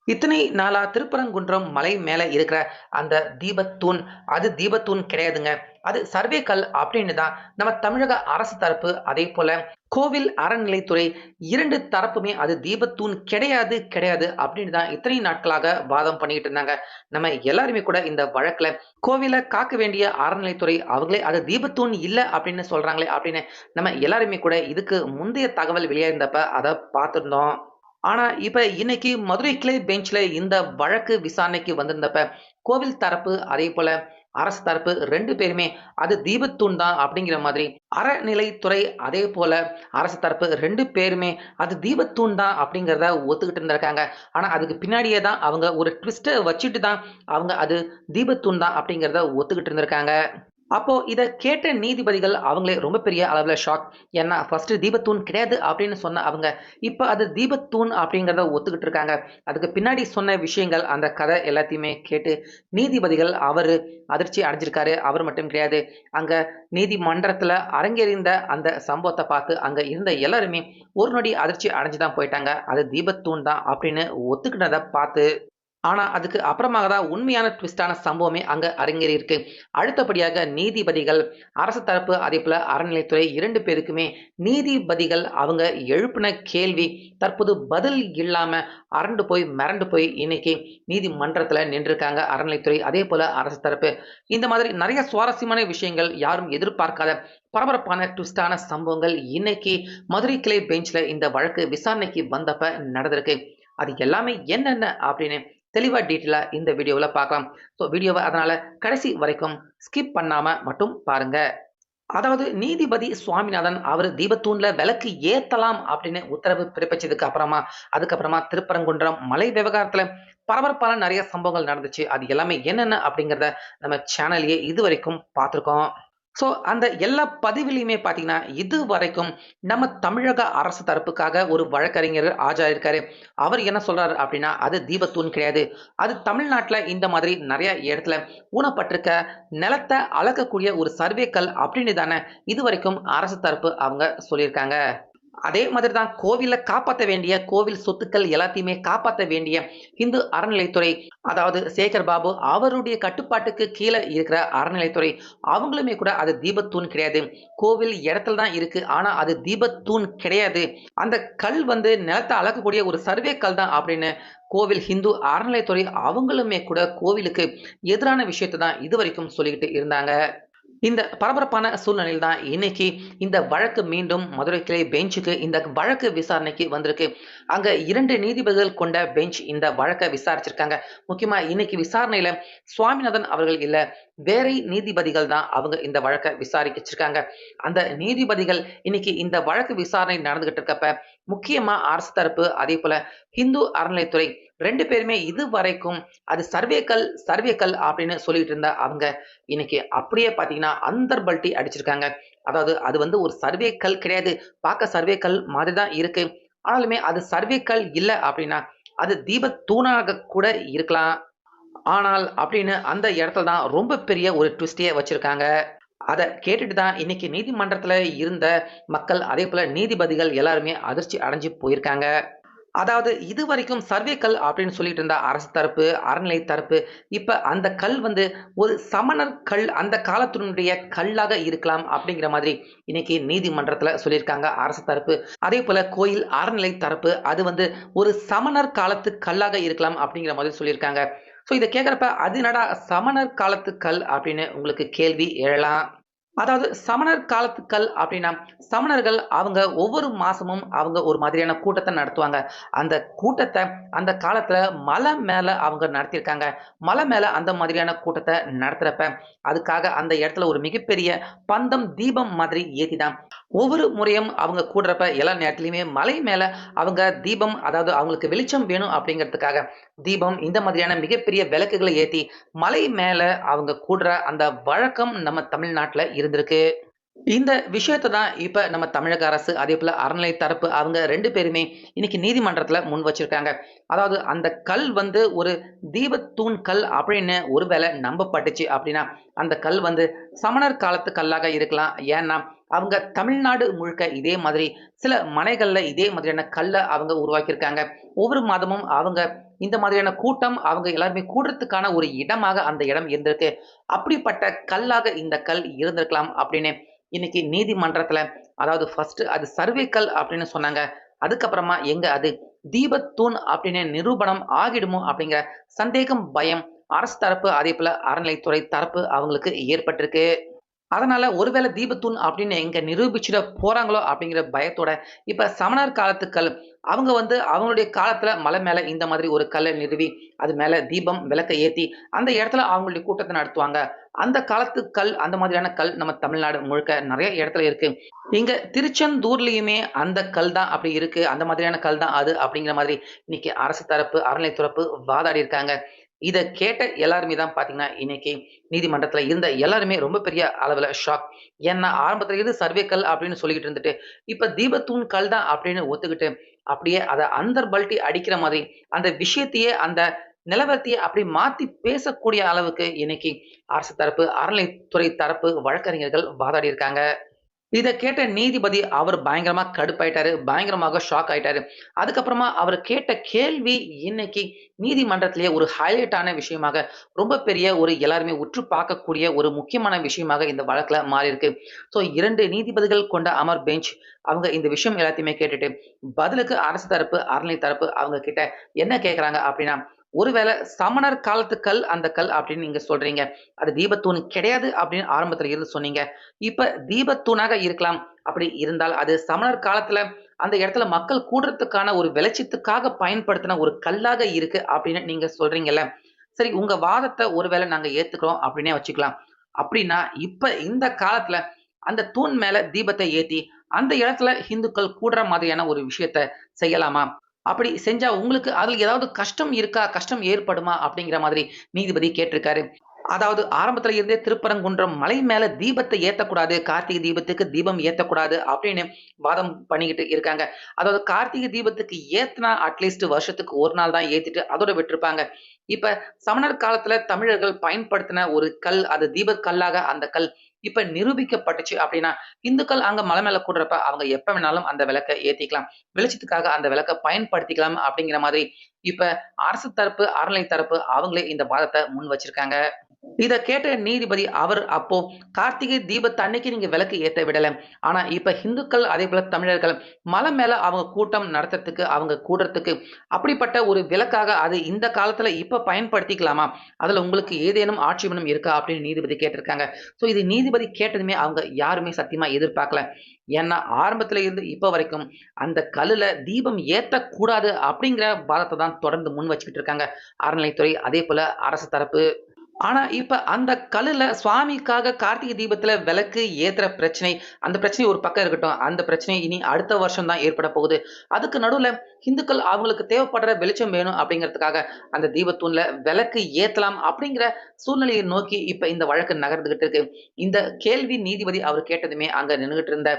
இத்தனை நாளா திருப்பரங்குன்றம் மலை மேல இருக்கிற அந்த தீபத்தூண், அது தீபத்தூண் கிடையாதுங்க. அது சர்வே கல் அப்படின்னு தான் நம்ம தமிழக அரசு தரப்பு, அதேபோல கோவில் அறநிலைத்துறை 2 தரப்புமே அது தீபத்தூண் கிடையாது, கிடையாது அப்படின்னு தான் இத்தனை நாட்களாக வாதம் பண்ணிக்கிட்டு இருந்தாங்க. நம்ம எல்லாருமே கூட இந்த வழக்குல கோவில காக்க வேண்டிய அறநிலைத்துறை அவங்களே அது தீபத்தூண் இல்ல அப்படின்னு சொல்றாங்களே அப்படின்னு நம்ம எல்லாருமே கூட இதுக்கு முந்தைய தகவல் வெளியாயிருந்தப்ப அத பார்த்திருந்தோம். ஆனா, இப்ப இன்னைக்கு மதுரை கிளை பெஞ்ச்ல இந்த வழக்கு விசாரணைக்கு வந்திருந்தப்ப, கோவில் தரப்பு, அதேபோல அரசு தரப்பு 2 பேருமே அது தீபத்தூண் தான் அப்படிங்கிற மாதிரி, அறநிலைத்துறை அதேபோல அரசு தரப்பு 2 பேருமே அது தீபத்தூண் தான் அப்படிங்கிறத ஒத்துக்கிட்டு இருந்திருக்காங்க. ஆனா, அதுக்கு பின்னாடியே தான் அவங்க ஒரு ட்விஸ்ட்ட வச்சுட்டு தான் அவங்க அது தீபத்தூண் தான் அப்படிங்கிறத ஒத்துக்கிட்டு இருந்திருக்காங்க. அப்போ இத கேட்ட நீதிபதிகள் அவங்களே ரொம்ப பெரிய அளவுல ஷாக். ஏன்னா ஃபர்ஸ்ட் தீபத்தூண் கிடையாது அப்படின்னு சொன்ன அவங்க, இப்ப அது தீபத்தூண் அப்படிங்கிறத ஒத்துக்கிட்டு இருக்காங்க. அதுக்கு பின்னாடி சொன்ன விஷயங்கள், அந்த கதை எல்லாத்தையுமே கேட்டு நீதிபதிகள் அவரு அதிர்ச்சி அடைஞ்சிருக்காரு. அவர் மட்டும் கிடையாது. அங்க நீதிமன்றத்துல அரங்கேறிந்த அந்த சம்பவத்த பார்த்து அங்க இருந்த எல்லாருமே ஒரு நொடி அதிர்ச்சி அடைஞ்சு தான் போயிட்டாங்க. அது தீபத்தூண் தான் அப்படின்னு ஒத்துக்கிட்டத பார்த்து. ஆனா, அதுக்கு அப்புறமாக தான் உண்மையான ட்விஸ்டான சம்பவமே அங்க அரங்கேறியிருக்கு. அடுத்தபடியாக நீதிபதிகள், அரசு தரப்பு அதேபோல அறநிலைத்துறை 2 பேருக்குமே நீதிபதிகள் அவங்க எழுப்பின கேள்வி, தற்போது பதில் இல்லாம அரண்டு போய், மிரண்டு போய் இன்னைக்கு நீதிமன்றத்துல நின்றுருக்காங்க அறநிலைத்துறை, அதேபோல அரசு தரப்பு. இந்த மாதிரி நெறைய சுவாரஸ்யமான விஷயங்கள், யாரும் எதிர்பார்க்காத பரபரப்பான ட்விஸ்டான சம்பவங்கள் இன்னைக்கு மதுரை கிளை பெஞ்ச்ல இந்த வழக்கு விசாரணைக்கு வந்தப்ப நடந்திருக்கு. அது எல்லாமே என்னென்ன அப்படின்னு தெளிவா டீட்டெயிலா இந்த வீடியோவுல பார்க்கலாம். ஸோ வீடியோவ அதனால கடைசி வரைக்கும் ஸ்கிப் பண்ணாம மட்டும் பாருங்க. அதாவது நீதிபதி சுவாமிநாதன் அவரு தீபத்தூண்ல விளக்கு ஏத்தலாம் அப்படின்னு உத்தரவு பிறப்பிச்சதுக்கு அப்புறமா, அதுக்கப்புறமா திருப்பரங்குன்றம் மலை விவகாரத்துல பரபரப்பான நெறைய சம்பவங்கள் நடந்துச்சு. அது எல்லாமே என்னென்ன அப்படிங்கிறத நம்ம சேனல்லயே இதுவரைக்கும் பார்த்துருக்கோம். ஸோ, அந்த எல்லா பதிவிலயுமே பார்த்தீங்கன்னா, இதுவரைக்கும் நம்ம தமிழக அரசு தரப்புக்காக ஒரு வழக்கறிஞர் ஆஜராயிருக்காரு. அவர் என்ன சொல்றாரு அப்டின்னா, அது தீபத்தூண் கிடையாது. அது தமிழ்நாட்ல இந்த மாதிரி நெறைய இடத்துல ஊனப்பட்டிருக்க நிலத்த அளக்கக்கூடிய ஒரு சர்வே கல் அப்படின்னு தானே இதுவரைக்கும் அரசு தரப்பு அவங்க சொல்லியிருக்காங்க. அதே மாதிரி தான் கோவில காப்பாத்த வேண்டிய கோவில் சொத்துக்கள் எல்லாத்தையுமே காப்பாத்த வேண்டிய இந்து அறநிலைத்துறை, அதாவது சேகர் பாபு அவருடைய கட்டுப்பாட்டுக்கு கீழ இருக்கிற அறநிலைத்துறை, அவங்களுமே கூட அது தீபத்தூண் கிடையாது. கோவில் இடத்துல தான் இருக்கு. ஆனா அது தீபத்தூண் கிடையாது. அந்த கல் வந்து நிலத்த அளக்கக்கூடிய ஒரு சர்வே கல் தான் அப்படின்னு கோவில் ஹிந்து அறநிலைத்துறை அவங்களுமே கூட கோவிலுக்கு எதிரான விஷயத்த தான் இதுவரைக்கும் சொல்லிக்கிட்டு இருந்தாங்க. இந்த பரபரப்பான சூழ்நிலையில் தான் இன்னைக்கு இந்த வழக்கு மீண்டும் மதுரை கிளை பெஞ்சுக்கு இந்த வழக்கு விசாரணைக்கு வந்திருக்கு. அங்க 2 நீதிபதிகள் கொண்ட பெஞ்ச் இந்த வழக்க விசாரிச்சிருக்காங்க. முக்கியமா இன்னைக்கு விசாரணையில சுவாமிநாதன் அவர்கள் இல்ல, வேற நீதிபதிகள் தான் அவங்க இந்த வழக்க விசாரிச்சிருக்காங்க. அந்த நீதிபதிகள் இன்னைக்கு இந்த வழக்கு விசாரணை நடந்துகிட்டு இருக்கப்ப, முக்கியமா அரசு தரப்பு அதேபோல ஹிந்து அறநிலைத்துறை 2 பேருமே இதுவரைக்கும் அது சர்வேக்கல் அப்படின்னு சொல்லிட்டு இருந்த அவங்க இன்னைக்கு அப்படியே பார்த்தீங்கன்னா, அந்தர்பல்ட்டி அடிச்சிருக்காங்க. அதாவது அது வந்து ஒரு சர்வே கல் கிடையாது. பார்க்க சர்வே கல் மாதிரி தான் இருக்கு. ஆனாலுமே அது சர்வே கல் இல்ல அப்படின்னா, அது தீபத் தூணாக கூட இருக்கலாம். ஆனால் அப்படின்னு அந்த இடத்துல தான் ரொம்ப பெரிய ஒரு ட்விஸ்ட்டயே வச்சிருக்காங்க. அத கேட்டுட்டு தான் இன்னைக்கு நீதிமன்றத்துல இருந்த மக்கள், அதேபோல நீதிபதிகள் எல்லாருமே அதிர்ச்சி அடைஞ்சு போயிருக்காங்க. அதாவது இதுவரைக்கும் சர்வே கல் அப்படின்னு சொல்லிட்டு இருந்த அரசு தரப்பு, அறநிலை தரப்பு, இப்ப அந்த கல் வந்து ஒரு சமணர் கல், அந்த காலத்தினுடைய கல்லாக இருக்கலாம் அப்படிங்கிற மாதிரி இன்னைக்கு நீதிமன்றத்துல சொல்லியிருக்காங்க அரசு தரப்பு. அதேபோல கோயில் அறநிலை தரப்பு, அது வந்து ஒரு சமணர் காலத்து கல்லாக இருக்கலாம் அப்படிங்கிற மாதிரி சொல்லியிருக்காங்க. ஸோ இத கேட்கிறப்ப, அது என்னடா சமணர் காலத்து கல் அப்படின்னு உங்களுக்கு கேள்வி எழலாம். அதாவது சமணர் காலத்துக்கள் அப்படின்னா, சமணர்கள் அவங்க ஒவ்வொரு மாசமும் அவங்க ஒரு மாதிரியான கூட்டத்த நடத்துவாங்க. அந்த கூட்டத்த அந்த காலத்துல மலை மேல அவங்க நடத்தியிருக்காங்க. மலை மேல அந்த மாதிரியான கூட்டத்த நடத்துறப்ப, அதுக்காக அந்த இடத்துல ஒரு மிகப்பெரிய பந்தம், தீபம் மாதிரி ஏத்தி தான் ஒவ்வொரு முறையும் அவங்க கூடுறப்ப எல்லா நேரத்துலயுமே மலை மேல அவங்க தீபம், அதாவது அவங்களுக்கு வெளிச்சம் வேணும் அப்படிங்கிறதுக்காக தீபம் இந்த மாதிரியான மிகப்பெரிய விளக்குகள ஏத்தி மலை மேல அவங்க கூடுற அந்த வழக்கம் நம்ம தமிழ்நாட்டுல இருந்திருக்கு. இந்த விஷயத்த தான் இப்ப நம்ம தமிழக அரசு, அதேபோல அறநிலை தரப்பு அவங்க 2 பேருமே இன்னைக்கு நீதிமன்றத்துல முன் வச்சிருக்காங்க. அதாவது அந்த கல் வந்து ஒரு தீபத்தூண் கல் அப்படின்னு ஒருவேளை நம்பப்பட்டுச்சு அப்படின்னா, அந்த கல் வந்து சமணர் காலத்து கல்லாக இருக்கலாம். ஏன்னா, அவங்க தமிழ்நாடு முழுக்க இதே மாதிரி சில மனைகள்ல இதே மாதிரியான கல்ல அவங்க உருவாக்கியிருக்காங்க. ஒவ்வொரு மாதமும் அவங்க இந்த மாதிரியான கூட்டம் அவங்க எல்லாருமே கூடுறதுக்கான ஒரு இடமாக அந்த இடம் இருந்திருக்கு. அப்படிப்பட்ட கல்லாக இந்த கல் இருந்திருக்கலாம் அப்படின்னு இன்னைக்கு நீதிமன்றத்துல, அதாவது ஃபர்ஸ்ட் அது சர்வே கல் அப்படின்னு சொன்னாங்க. அதுக்கப்புறமா எங்க அது தீபத்தூண் அப்படின்னு நிரூபணம் ஆகிடுமோ அப்படிங்கிற சந்தேகம், பயம் அரசு தரப்பு அதேபோல அறநிலைத்துறை தரப்பு அவங்களுக்கு ஏற்பட்டிருக்கு. அதனால ஒருவேளை தீபத்தூண் அப்படின்னு எங்க நிரூபிச்சுட போறாங்களோ அப்படிங்கிற பயத்தோட, இப்ப சமணர் காலத்து கல், அவங்க அவங்களுடைய காலத்துல மலை மேல இந்த மாதிரி ஒரு கல்ல நிறுவி, அது மேல தீபம், விளக்க ஏத்தி, அந்த இடத்துல அவங்களுடைய கூட்டத்த நடத்துவாங்க. அந்த காலத்து கல், அந்த மாதிரியான கல் நம்ம தமிழ்நாடு முழுக்க நெறைய இடத்துல இருக்கு. இங்க திருச்செந்தூர்லயுமே அந்த கல் தான் அப்படி இருக்கு. அந்த மாதிரியான கல் தான் அது அப்படிங்கிற மாதிரி இன்னைக்கு அரசு தரப்பு, அறநிலைத்துறப்பு வாதாடி இருக்காங்க. இத கேட்ட எல்லாருமே தான் பார்த்தீங்கன்னா, இன்னைக்கு நீதிமன்றத்துல இருந்த எல்லாருமே ரொம்ப பெரிய அளவுல ஷாக். ஏன்னா, ஆரம்பத்துல இருந்து சர்வே கல் அப்படின்னு சொல்லிக்கிட்டு இருந்துட்டு, இப்ப தீபத்தூண் கல் தான் அப்படின்னு ஒத்துக்கிட்டு, அப்படியே அத அந்தர்பல்ட்டி அடிக்கிற மாதிரி, அந்த விஷயத்தையே அந்த நிலவரத்தையே அப்படி மாத்தி பேசக்கூடிய அளவுக்கு இன்னைக்கு அரசு தரப்பு, அறநிலைத்துறை தரப்பு வழக்கறிஞர்கள் வாதாடி இருக்காங்க. இத கேட்ட நீதிபதி அவர் பயங்கரமா கடுப்பாயிட்டாரு. பயங்கரமாக ஷாக் ஆயிட்டாரு. அதுக்கப்புறமா அவர் கேட்ட கேள்வி இன்னைக்கு நீதிமன்றத்திலேயே ஒரு ஹைலைட் ஆன விஷயமாக, ரொம்ப பெரிய ஒரு எல்லாருமே உற்று பார்க்கக்கூடிய ஒரு முக்கியமான விஷயமாக இந்த வழக்குல மாறியிருக்கு. ஸோ 2 நீதிபதிகள் கொண்ட அமர் பெஞ்ச் அவங்க இந்த விஷயம் எல்லாத்தையுமே கேட்டுட்டு, பதிலுக்கு அரசு தரப்பு, அறநிலை தரப்பு அவங்க கிட்ட என்ன கேட்கறாங்க அப்படின்னா, ஒருவேள சமணர் காலத்து கல் அந்த கல் அப்படின்னு நீங்க சொல்றீங்க. அது தீபத்தூண் கிடையாது அப்படின்னு ஆரம்பத்துல இருந்து சொன்னீங்க. இப்ப தீபத்தூணாக இருக்கலாம். அப்படி இருந்தால் அது சமணர் காலத்துல அந்த இடத்துல மக்கள் கூடுறதுக்கான ஒரு வெளிச்சத்துக்காக பயன்படுத்தின ஒரு கல்லாக இருக்கு அப்படின்னு நீங்க சொல்றீங்கல்ல. சரி, உங்க வாதத்த ஒருவேளை நாங்க ஏத்துக்கிறோம் அப்படின்னே வச்சுக்கலாம். அப்படின்னா இப்ப இந்த காலத்துல அந்த தூண் மேல தீபத்த ஏத்தி அந்த இடத்துல இந்துக்கள் கூடுற மாதிரியான ஒரு விஷயத்த செய்யலாமா? அப்படி செஞ்சா உங்களுக்கு அதுல ஏதாவது கஷ்டம் இருக்கா? கஷ்டம் ஏற்படுமா? அப்படிங்கிற மாதிரி நீதிபதி கேட்டிருக்காரு. அதாவது ஆரம்பத்துல இருந்தே திருப்பரங்குன்றம் மலை மேல தீபத்த ஏத்தக்கூடாது. கார்த்திகை தீபத்துக்கு தீபம் ஏத்தக்கூடாது அப்படின்னு வாதம் பண்ணிக்கிட்டு இருக்காங்க. அதாவது கார்த்திகை தீபத்துக்கு ஏத்துனா அட்லீஸ்ட் வருஷத்துக்கு 1 நாள் தான் ஏத்திட்டு அதோட விட்டுருப்பாங்க. இப்ப சமணர் காலத்துல தமிழர்கள் பயன்படுத்தின ஒரு கல், அது தீப கல்லாக அந்த கல் இப்ப நிரூபிக்கப்பட்டுச்சு அப்படின்னா, இந்துக்கள் அங்க மலை மேல கூடுறப்ப அவங்க எப்ப வேணாலும் அந்த விளக்க ஏத்திக்கலாம். வெளிச்சத்துக்காக அந்த விளக்க பயன்படுத்திக்கலாம் அப்படிங்கிற மாதிரி இப்ப அரசு தரப்பு, அறநிலை தரப்பு அவங்களே இந்த வாதத்த முன் வச்சிருக்காங்க. இத கேட்ட நீதிபதி அவர் அப்போ கார்த்திகை தீபத்து அன்னைக்கு நீங்க விளக்கு ஏத்த விடல. ஆனா இப்ப இந்துக்கள் அதேபோல தமிழர்கள் மலை மேல அவங்க கூட்டம் நடத்துறதுக்கு, அவங்க கூடுறதுக்கு அப்படிப்பட்ட ஒரு விளக்காக அது இந்த காலத்துல இப்ப பயன்படுத்திக்கலாமா? அதுல உங்களுக்கு ஏதேனும் ஆட்சேபணம் இருக்கா? அப்படின்னு நீதிபதி கேட்டிருக்காங்க. ஸோ இது நீதிபதி கேட்டதுமே அவங்க யாருமே சத்தியமா எதிர்பார்க்கல. ஏன்னா ஆரம்பத்துல இருந்து இப்ப வரைக்கும் அந்த கல்லுல தீபம் ஏத்தக்கூடாது அப்படிங்கிற வாதத்த தான் தொடர்ந்து முன் வச்சுக்கிட்டு இருக்காங்க. அறநிலைத்துறை அதேபோல அரசு தரப்பு. ஆனா, இப்ப அந்த கல்லுல சுவாமிக்காக கார்த்திகை தீபத்துல விளக்கு ஏத்துற பிரச்சனை, அந்த பிரச்சனை ஒரு பக்கம் இருக்கட்டும். அந்த பிரச்சனை இனி அடுத்த வருஷம் தான் ஏற்பட போகுது. அதுக்கு நடுவுல இந்துக்கள் அவங்களுக்கு தேவைப்படுற வெளிச்சம் வேணும் அப்படிங்கிறதுக்காக, அந்த தீபத்தூண்ல விளக்கு ஏத்தலாம் அப்படிங்கிற சூழ்நிலையை நோக்கி இப்ப இந்த வழக்கு நகர்ந்துகிட்டு இருக்கு. இந்த கேள்வி நீதிபதி அவர் கேட்டதுமே அங்க நின்னுட்டு இருந்த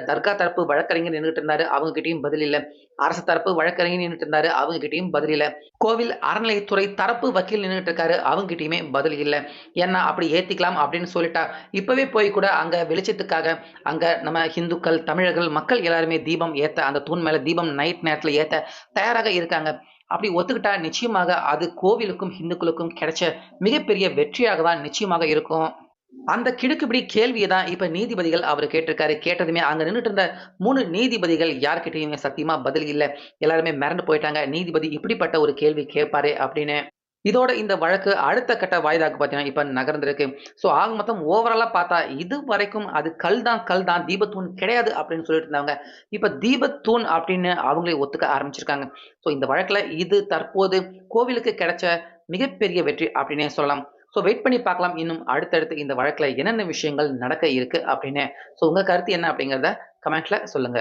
தர்கா தரப்பு வழக்கறிஞர் நின்னுட்டு இருந்தாரு. அவங்க கிட்டயும் பதில் இல்ல. அரசு தரப்பு வழக்கறிஞர் நின்னுட்டு இருந்தாரு. அவங்க கிட்டயும் பதில் இல்ல. கோவில் அறநிலையத்துறை தரப்பு வக்கீல் நின்னுட்டு இருக்காரு. அவங்ககிட்டயுமே பதில் இல்ல. ஏன்னா அப்படி ஏத்திக்கலாம் அப்படின்னு சொல்லிட்டா, இப்பவே போய் கூட அங்க வெளிச்சத்துக்காக அங்க நம்ம இந்துக்கள், தமிழர்கள், மக்கள் எல்லாருமே தீபம் ஏத்த அந்த தூண் மேல தீபம் நைட் நேரத்துல ஏத்த தயாராக இருக்காங்க. அப்படி ஒத்துக்கிட்டா நிச்சயமாக அது கோவிலுக்கும், இந்துக்களுக்கும் கிடைச்ச மிகப்பெரிய வெற்றியாக தான் நிச்சயமாக இருக்கும். அந்த கிடுக்குப்பிடி கேள்விய தான் இப்ப நீதிபதிகள் அவரு கேட்டிருக்காரு. கேட்டதுமே அங்க நின்னுட்டு இருந்த 3 நீதிபதிகள் யார்கிட்டயுமே சத்தியமா பதில் இல்ல. எல்லாருமே மிரண்டு போயிட்டாங்க. நீதிபதி இப்படிப்பட்ட ஒரு கேள்வி கேட்பாரே அப்படின்னு. இதோட இந்த வழக்கு அடுத்த கட்ட வாய்தாக்கு பார்த்தீங்கன்னா, இப்ப நகர்ந்திருக்கு. ஸோ ஆக மொத்தம் ஓவராலா பார்த்தா, இதுவரைக்கும் அது கல் தான் தீபத்தூண் கிடையாது அப்படின்னு சொல்லிட்டு இருந்தவங்க, இப்ப தீபத்தூண் அப்படின்னு அவங்களே ஒத்துக்க ஆரம்பிச்சிருக்காங்க. ஸோ இந்த வழக்குல இது தற்போது கோவிலுக்கு கிடைச்ச மிகப்பெரிய வெற்றி அப்படின்னே சொல்லலாம். ஸோ வெயிட் பண்ணி பார்க்கலாம். இன்னும் அடுத்தடுத்து இந்த வழக்குல என்னென்ன விஷயங்கள் நடக்க இருக்கு அப்படின்னு. ஸோ உங்க கருத்து என்ன அப்படிங்கிறத கமெண்ட்ல சொல்லுங்க.